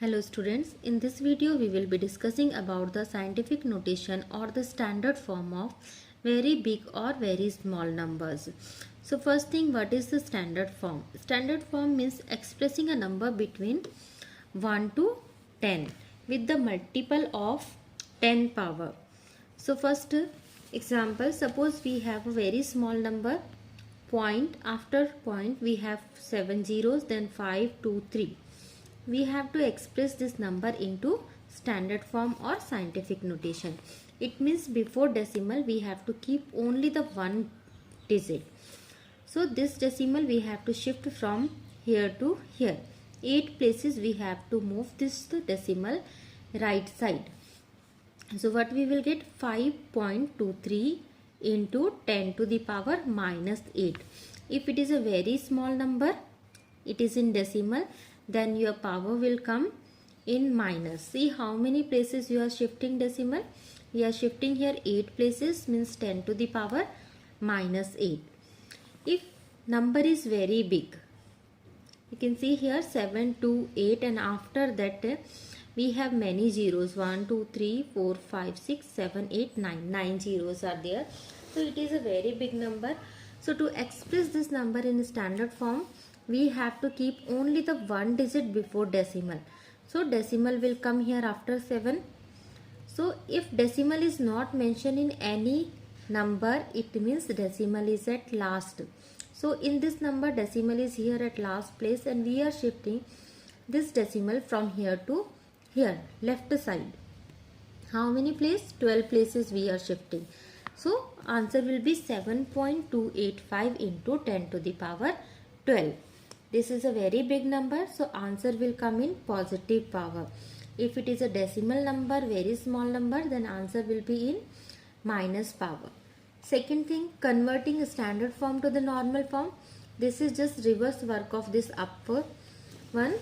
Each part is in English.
Hello students, in this video we will be discussing about the scientific notation or the standard form of very big or very small numbers. So first thing, what is the standard form? Standard form means expressing a number between 1 to 10 with the multiple of 10 power. So first example, suppose we have a very small number, point, after point we have 7 zeros, then 5, 2, 3. We have to express this number into standard form or scientific notation. It means before decimal we have to keep only the one digit. So this decimal we have to shift from here to here. 8 places we have to move this decimal right side. So what we will get? 5.23 into 10 to the power minus 8. If it is a very small number, it is in decimal, then your power will come in minus. See how many places you are shifting decimal. We are shifting here 8 places, means 10 to the power minus 8. If number is very big, you can see here 7, 2, 8, and after that we have many zeros. 1, 2, 3, 4, 5, 6, 7, 8, 9. 9 zeros are there. So it is a very big number. So to express this number in standard form, we have to keep only the one digit before decimal. So decimal will come here after 7. So if decimal is not mentioned in any number, it means decimal is at last. So in this number, decimal is here at last place, and we are shifting this decimal from here to here, left side. How many places? 12 places we are shifting. So answer will be 7.285 into 10 to the power 12. This is a very big number, so answer will come in positive power. If it is a decimal number, very small number, then answer will be in minus power. Second thing, converting a standard form to the normal form. This is just reverse work of this upper one.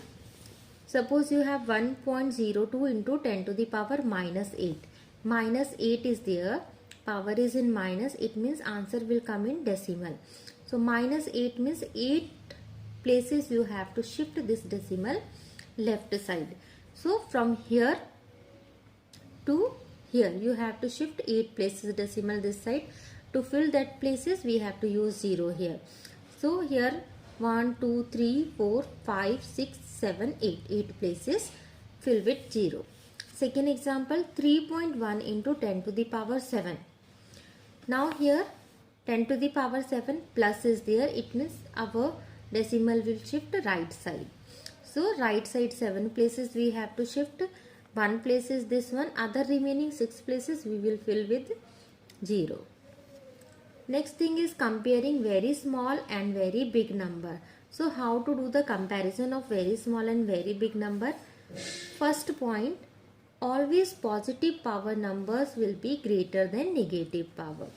Suppose you have 1.02 into 10 to the power minus 8. Minus 8 is there, power is in minus, it means answer will come in decimal. So minus 8 means 8 places you have to shift this decimal left side. So from here to here you have to shift 8 places decimal this side. To fill that places we have to use 0 here. So here 1, 2, 3, 4, 5, 6, 7, 8. 8 places fill with 0. Second example, 3.1 into 10 to the power 7. Now here 10 to the power 7 plus is there, it means our decimal will shift right side. So right side 7 places we have to shift. 1 place is this one, other remaining 6 places we will fill with 0. Next thing is comparing very small and very big number. So how to do the comparison of very small and very big number? First point, always positive power numbers will be greater than negative power.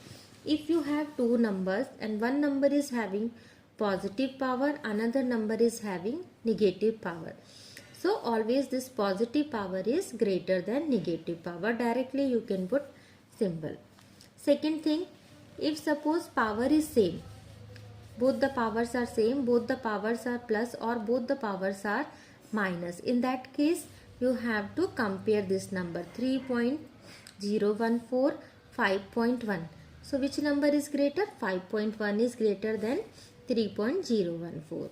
If you have two numbers and one number is having positive power, another number is having negative power, so always this positive power is greater than negative power. Directly you can put symbol. Second thing, if suppose power is same, both the powers are same, both the powers are plus or both the powers are minus, in that case you have to compare this number 3.014, 5.1. So which number is greater? 5.1 is greater than 3.014.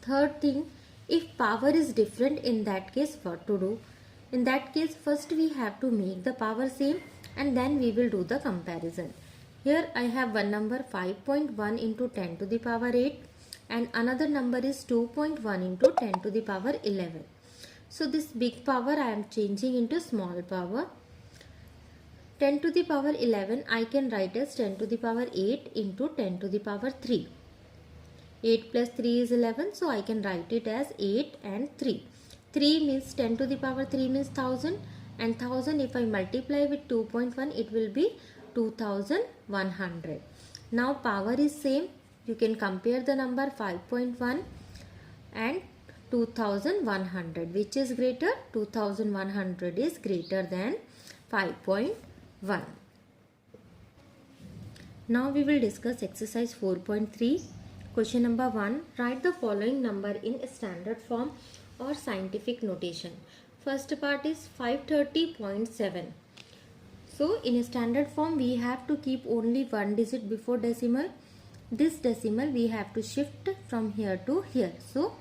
Third thing, if power is different, in that case what to do? In that case first we have to make the power same and then we will do the comparison. Here I have one number 5.1 into 10 to the power 8 and another number is 2.1 into 10 to the power 11. So this big power I am changing into small power. 10 to the power 11 I can write as 10 to the power 8 into 10 to the power 3. 8 plus 3 is 11, so I can write it as 8 and 3. 3 means 10 to the power 3 means 1000, and 1000 if I multiply with 2.1 it will be 2100. Now power is same, you can compare the number 5.1 and 2100. Which is greater? 2100 is greater than 5.1. Now we will discuss exercise 4.3. Question number 1. Write the following number in standard form or scientific notation. First part is 530.7. So in a standard form we have to keep only one digit before decimal. This decimal we have to shift from here to here. So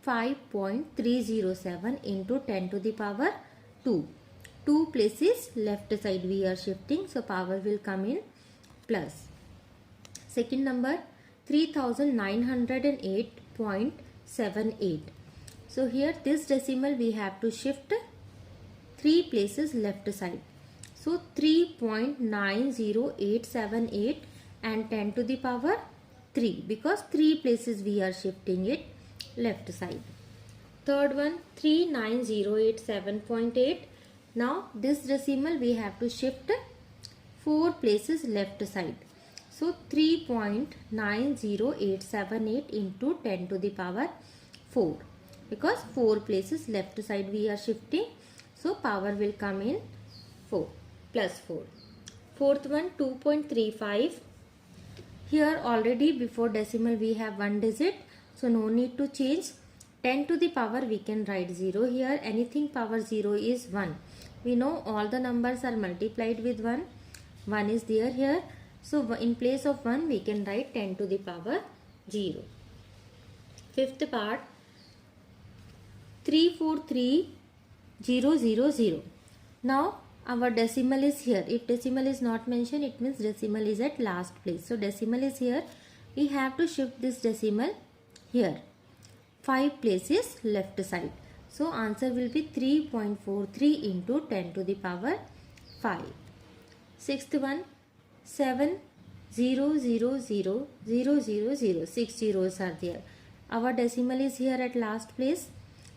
5.307 into 10 to the power 2. 2 places left side we are shifting, so power will come in plus. Second number 3908.78. So here this decimal we have to shift 3 places left side. So 3.90878 and 10 to the power 3, because 3 places we are shifting it left side. Third one 39087.8. Now this decimal we have to shift 4 places left side. So 3.90878 into 10 to the power 4, because 4 places left side we are shifting, so power will come in 4 plus 4. Fourth one 2.35. Here already before decimal we have one digit, so no need to change. 10 to the power we can write 0 here. Anything power 0 is 1. We know all the numbers are multiplied with 1. 1 is there here. So in place of 1 we can write 10 to the power 0. Fifth part 343,000. Now our decimal is here. If decimal is not mentioned, it means decimal is at last place. So decimal is here. We have to shift this decimal here. 5 places left side. So answer will be 3.43 into 10 to the power 5. Sixth one 7,000,000. 6 zeros are there. Our decimal is here at last place.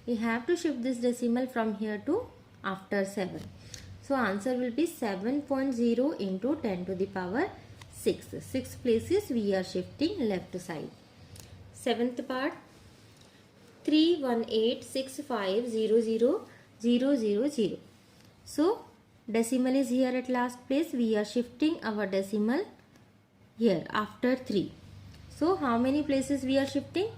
We have to shift this decimal from here to after 7. So answer will be 7.0 into 10 to the power 6. 6 places we are shifting left side. Seventh part 3186500,000. So decimal is here at last place. We are shifting our decimal here after 3. So how many places we are shifting?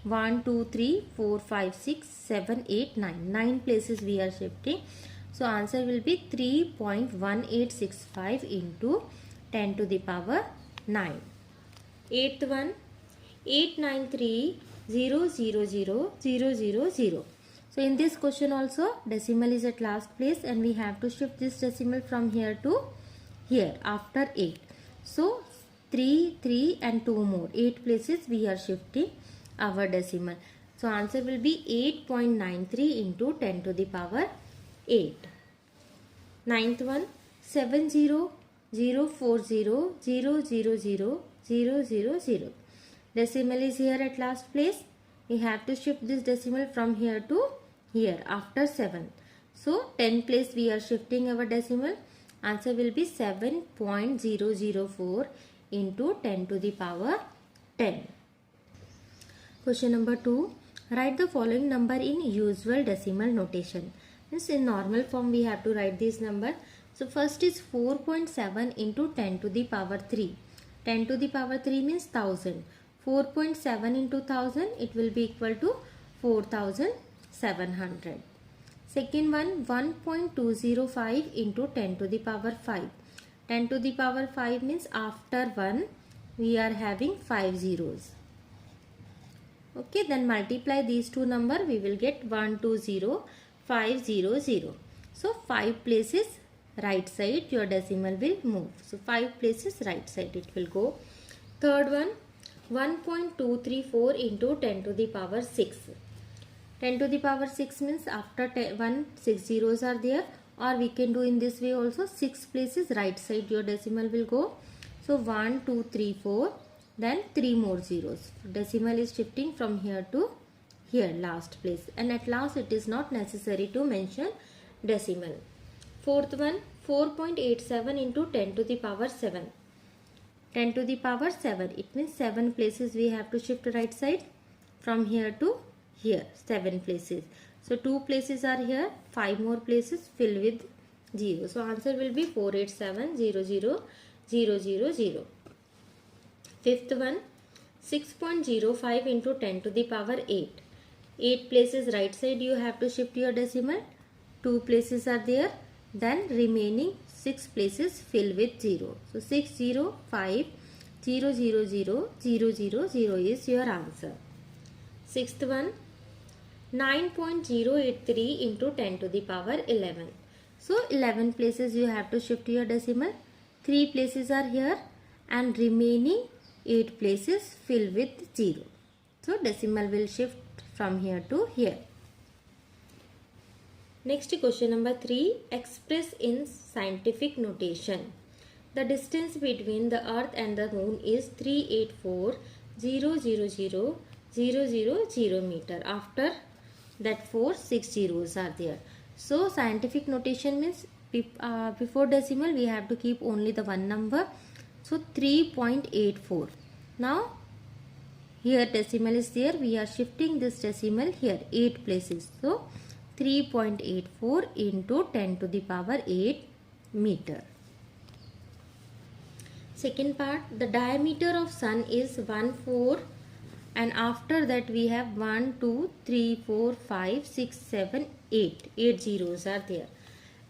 1, 2, 3, 4, 5, 6, 7, 8, 9. 9 places we are shifting. So answer will be 3.1865 into 10 to the power 9. Eighth one 893,000,000. So in this question also decimal is at last place and we have to shift this decimal from here to here after 8. So 3, 3 and 2 more. 8 places we are shifting our decimal. So answer will be 8.93 into 10 to the power 8. Ninth one 70,040,000,000. Decimal is here at last place. We have to shift this decimal from here to here after 7. So 10 place we are shifting our decimal. Answer will be 7.004 into 10 to the power 10. Question number 2. Write the following number in usual decimal notation. Means in normal form we have to write this number. So first is 4.7 into 10 to the power 3. 10 to the power 3 means 1000. 4.7 into 1000, it will be equal to 4700. Second one 1.205 into 10 to the power 5. 10 to the power 5 means after 1 we are having 5 zeros. Okay, then multiply these two number, we will get 120,500. So 5 places right side your decimal will move. So 5 places right side it will go. Third one 1.234 into 10 to the power 6. 10 to the power 6 means after 1 6 zeros are there, or we can do in this way also. 6 places right side your decimal will go. So 1 2 3 4, then 3 more zeros. Decimal is shifting from here to here last place, and at last it is not necessary to mention decimal. Fourth one 4.87 into 10 to the power 7. 10 to the power 7, it means 7 places we have to shift right side from here to here, 7 places. So 2 places are here, 5 more places fill with 0. So answer will be 487,000,000. Fifth one 6.05 into 10 to the power 8. 8 places right side you have to shift your decimal. 2 places are there. Then remaining 6 places fill with 0. So 605 0 0 0 0 0 0 is your answer. Sixth one, 9.083 into 10 to the power 11. So 11 places you have to shift your decimal. 3 places are here and remaining 8 places fill with 0. So decimal will shift from here to here. Next question number 3, express in scientific notation. The distance between the earth and the moon is 384,000,000 meter. After that 4 6 zeros are there. So scientific notation means before decimal we have to keep only the one number. So 3.84. Now here decimal is there, we are shifting this decimal here 8 places. So 3.84 into 10 to the power 8 meter. Second part, the diameter of sun is 1/4 and after that we have 1 2 3 4 5 6 7 8. 8 zeros are there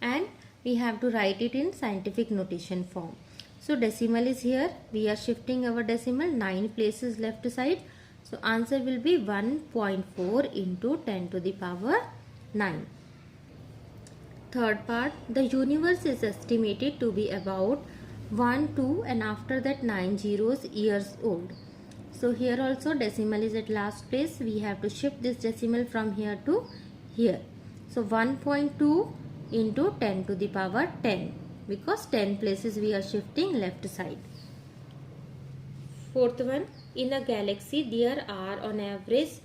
and we have to write it in scientific notation form. So decimal is here, we are shifting our decimal 9 places left side. So answer will be 1.4 into 10 to the power 9. Third part, the universe is estimated to be about 1 2 and after that 9 zeros years old. So here also decimal is at last place, we have to shift this decimal from here to here. So 1.2 into 10 to the power 10 because 10 places we are shifting left side. Fourth one, in a galaxy there are on average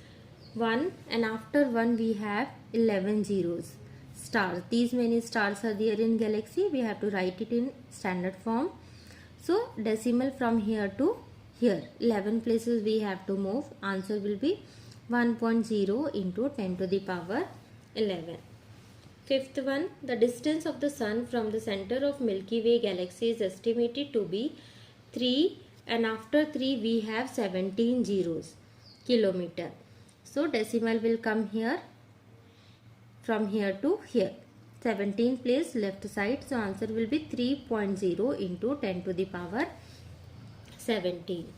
1 and after 1 we have 11 zeros. Stars, these many stars are there in galaxy, we have to write it in standard form. So decimal from here to here 11 places we have to move. Answer will be 1.0 into 10 to the power 11. Fifth one, the distance of the sun from the center of Milky Way galaxy is estimated to be 3 and after 3 we have 17 zeros, kilometer. So decimal will come here from here to here. 17 place left side. So answer will be 3.0 into 10 to the power 17.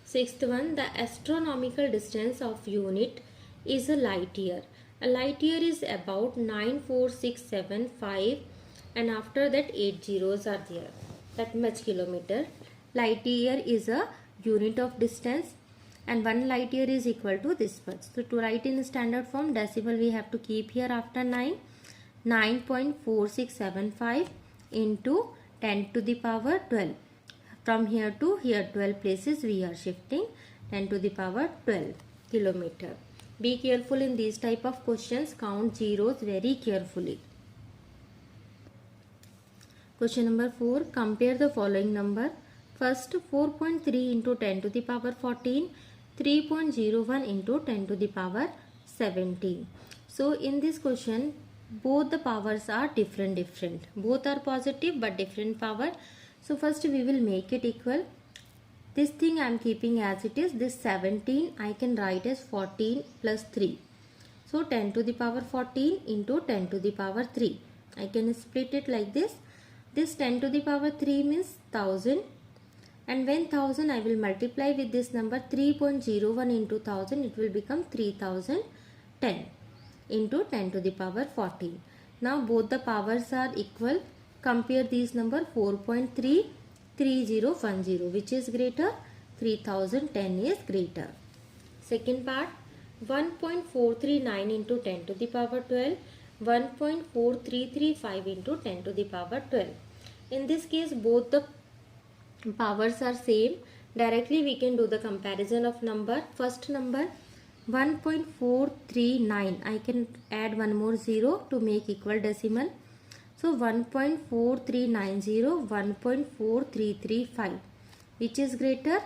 Sixth one, the astronomical distance of unit is a light year. A light year is about 94675 and after that 8 zeros are there. That much kilometer. Light year is a unit of distance and 1 light year is equal to this much. So to write in standard form, decimal we have to keep here after 9. 9.4675 into 10 to the power 12. From here to here 12 places we are shifting 10 to the power 12 kilometer. Be careful in these type of questions. Count zeros very carefully. Question number 4. Compare the following number. First 4.3 into 10 to the power 14. 3.01 into 10 to the power 17. So in this question both the powers are different. Both are positive but different power. So first we will make it equal. This thing I am keeping as it is. This 17 I can write as 14 plus 3. So 10 to the power 14 into 10 to the power 3. I can split it like this. This 10 to the power 3 means 1000. And when 1000 I will multiply with this number 3.01 into 1000. It will become 3010 into 10 to the power 14. Now both the powers are equal. Compare these number 4.3 3010 which is greater, 3010 is greater. Second part, 1.439 into 10 to the power 12, 1.4335 into 10 to the power 12. In this case both the powers are same. Directly we can do the comparison of number. First number 1.439, I can add one more 0 to make equal decimal. So 1.4390, 1.4335, which is greater?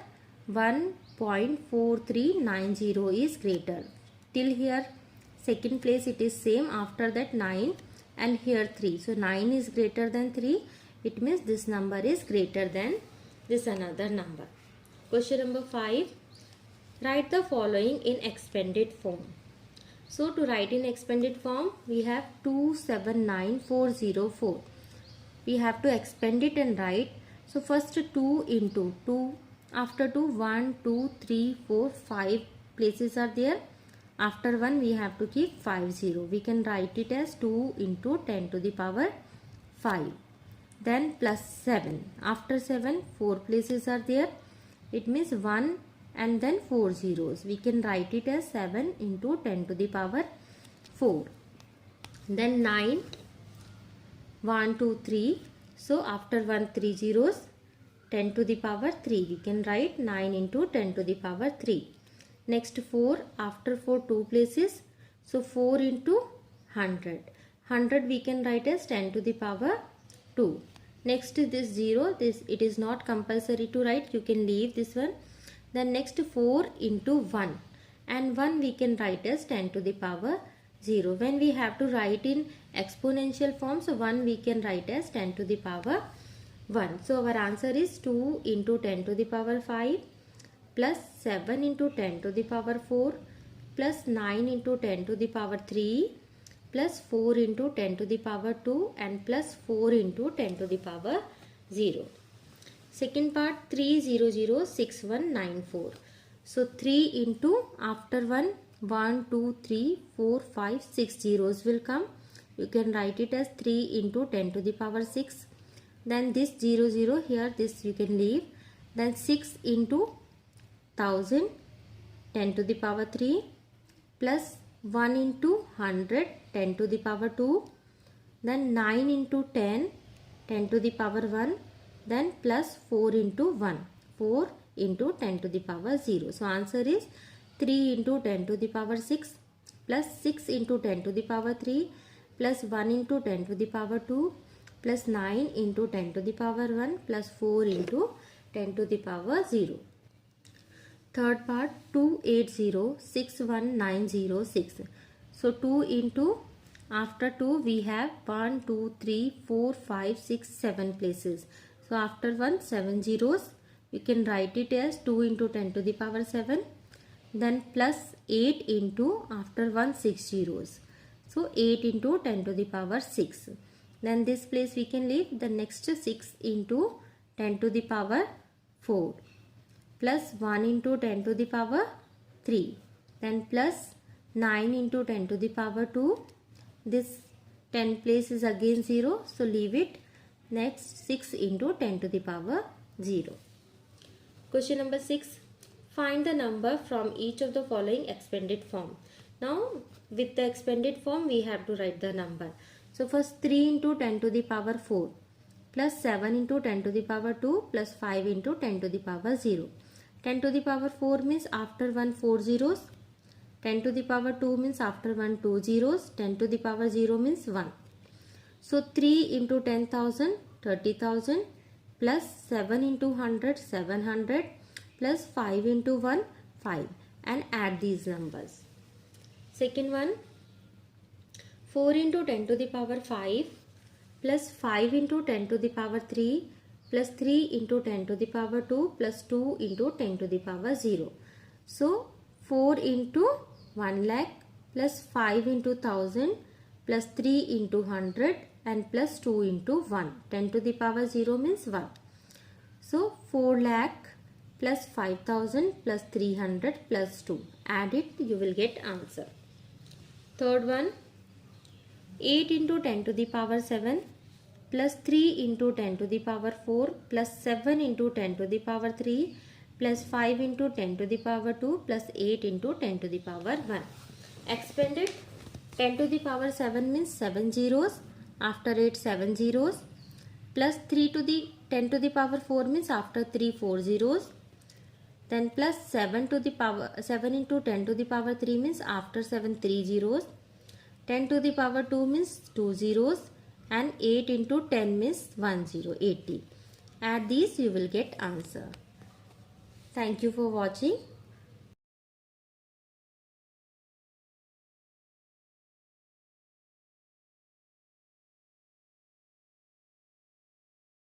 1.4390 is greater. Till here second place it is same, after that 9 and here 3. So 9 is greater than 3. It means this number is greater than this another number. Question number 5. Write the following in expanded form. So to write in expanded form, we have 279404. We have to expand it and write. So first 2 into 2. After 2, 1, 2, 3, 4, 5 places are there. After 1, we have to keep 5 0. We can write it as 2 into 10 to the power 5. Then plus 7. After 7, 4 places are there. It means 1 and then 4 zeros. We can write it as 7 into 10 to the power 4. Then 9, 1, 2, 3. So after 1, 3 zeros, 10 to the power 3. We can write 9 into 10 to the power 3. Next 4, after 4, 2 places. So 4 into 100. 100 we can write as 10 to the power 2. Next is this 0. It is not compulsory to write. You can leave this one. Then next 4 into 1. And 1 we can write as 10 to the power 0. When we have to write in exponential form, so 1 we can write as 10 to the power 1. So our answer is 2 into 10 to the power 5 plus 7 into 10 to the power 4 plus 9 into 10 to the power 3 plus 4 into 10 to the power 2 and plus 4 into 10 to the power 0. Second part 3006194. So 3 into after 1, 1, 2, 3, 4, 5, 6 zeros will come. You can write it as 3 into 10 to the power 6. Then this 0 0 here, this you can leave. Then 6 into 1000, 10 to the power 3 plus 1 into 100, 10 to the power 2. Then 9 into 10, 10 to the power 1. Then plus 4 into 1, 4 into 10 to the power 0. So answer is 3 into 10 to the power 6 plus 6 into 10 to the power 3 plus 1 into 10 to the power 2 plus 9 into 10 to the power 1 plus 4 into 10 to the power 0. Third part 2806196. So 2 into after 2 we have 1, 2, 3, 4, 5, 6, 7 places. So after 1, 7 zeros. You can write it as 2 into 10 to the power 7. Then plus 8 into after 1, 6 zeros. So 8 into 10 to the power 6. Then this place we can leave. The next 6 into 10 to the power 4 plus 1 into 10 to the power 3. Then plus 9 into 10 to the power 2. This 10 place is again 0. So leave it. Next 6 into 10 to the power 0. Question number 6. Find the number from each of the following expanded form. Now with the expanded form we have to write the number. So first 3 into 10 to the power 4 plus 7 into 10 to the power 2 plus 5 into 10 to the power 0. 10 to the power 4 means after 1 4 zeros. 10 to the power 2 means after 1 2 zeros. 10 to the power 0 means 1. So 3 into 10,000 30,000 plus 7 into 100 700 plus 5 into 1 5 and add these numbers. Second one 4 into 10 to the power 5 plus 5 into 10 to the power 3 plus 3 into 10 to the power 2 plus 2 into 10 to the power 0. So 4 into 1 lakh plus 5 into 1000 plus 3 into 100 and plus 2 into 1. 10 to the power 0 means 1. So 4 lakh plus 5000 plus 300 plus 2. Add it, you will get answer. Third one 8 into 10 to the power 7 plus 3 into 10 to the power 4 plus 7 into 10 to the power 3 plus 5 into 10 to the power 2 plus 8 into 10 to the power 1. Expanded 10 to the power 7 means 7 zeros. After 8 7 zeros plus 3 to the 10 to the power 4 means after 3 4 zeros. Then plus 7 to the power 7 into 10 to the power 3 means after 7 3 zeros. 10 to the power 2 means 2 zeros and 8 into 10 means 1 0 80. Add these, you will get answer. Thank you for watching.